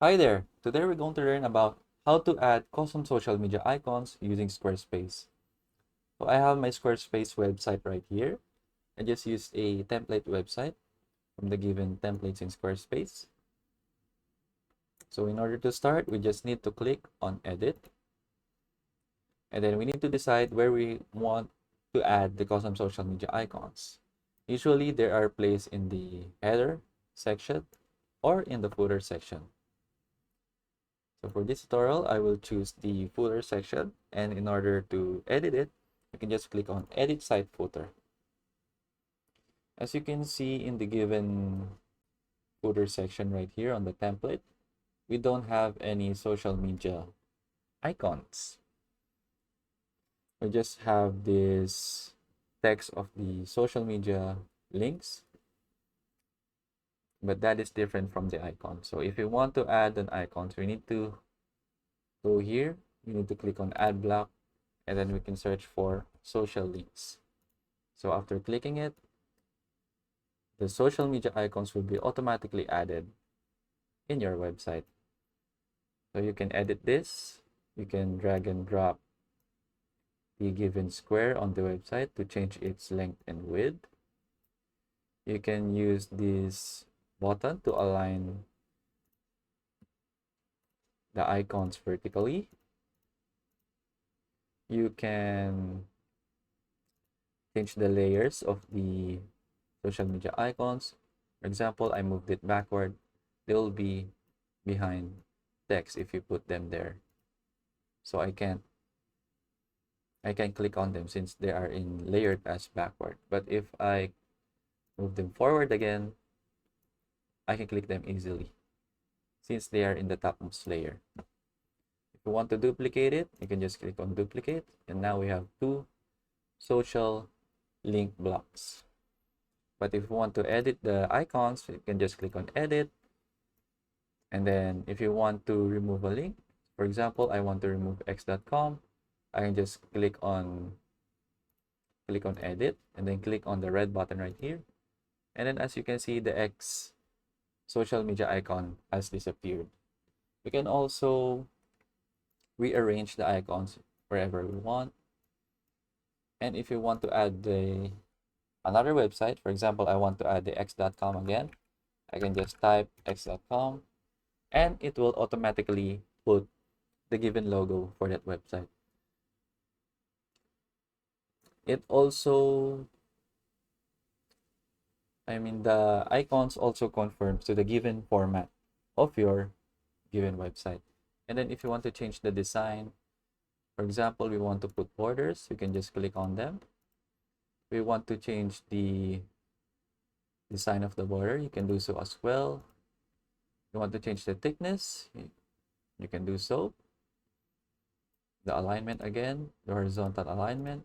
Hi there! Today we're going to learn about how to add custom social media icons using Squarespace. So I have my Squarespace website right here. I just used a template website from the given templates in Squarespace. So in order to start, we just need to click on Edit. And then we need to decide where we want to add the custom social media icons. Usually they are placed in the header section or in the footer section. So for this tutorial, I will choose the footer section, and in order to edit it, you can just click on Edit Site Footer. As you can see in the given footer section right here on the template, we don't have any social media icons. We just have this text of the social media links, but that is different from the icon. So if you want to add an icon, so we need to go here, you need to click on Add Block, and then we can search for social links. So after clicking it, the social media icons will be automatically added in your website. So you can edit this, you can drag and drop the given square on the website to change its length and width. You can use this button to align the icons vertically. You can change the layers of the social media icons. For example, I moved it backward. They will be behind text if you put them there. So I can click on them since they are in layered as backward. But if I move them forward again, I can click them easily since they are in the topmost layer. If you want to duplicate it, you can just click on duplicate, and now we have two social link blocks. But if you want to edit the icons, you can just click on edit. And then if you want to remove a link, for example, I want to remove x.com, I can just click on edit and then click on the red button right here. And then as you can see, the X social media icon has disappeared. We can also rearrange the icons wherever we want. And if you want to add another website, for example, I want to add the x.com again, I can just type x.com and it will automatically put the given logo for that website. It also, the icons also conforms to the given format of your given website. And then if you want to change the design, for example, we want to put borders, you can just click on them. We want to change the design of the border, you can do so as well. You want to change the thickness, you can do so. The alignment again, the horizontal alignment,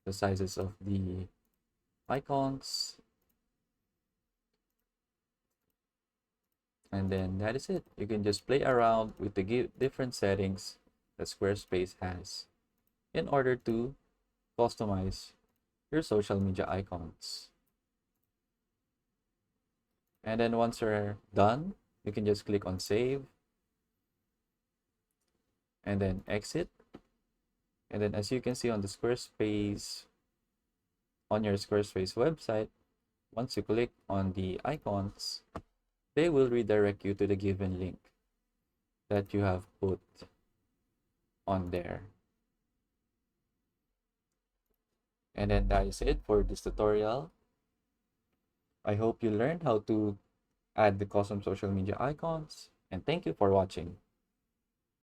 the sizes of the icons, and then that is it. You can just play around with the different settings that Squarespace has in order to customize your social media icons. And then once you're done, you can just click on save and then exit. And then as you can see on the Squarespace, on your Squarespace website, once you click on the icons, they will redirect you to the given link that you have put on there. And then that is it for this tutorial. I hope you learned how to add the custom social media icons, and thank you for watching.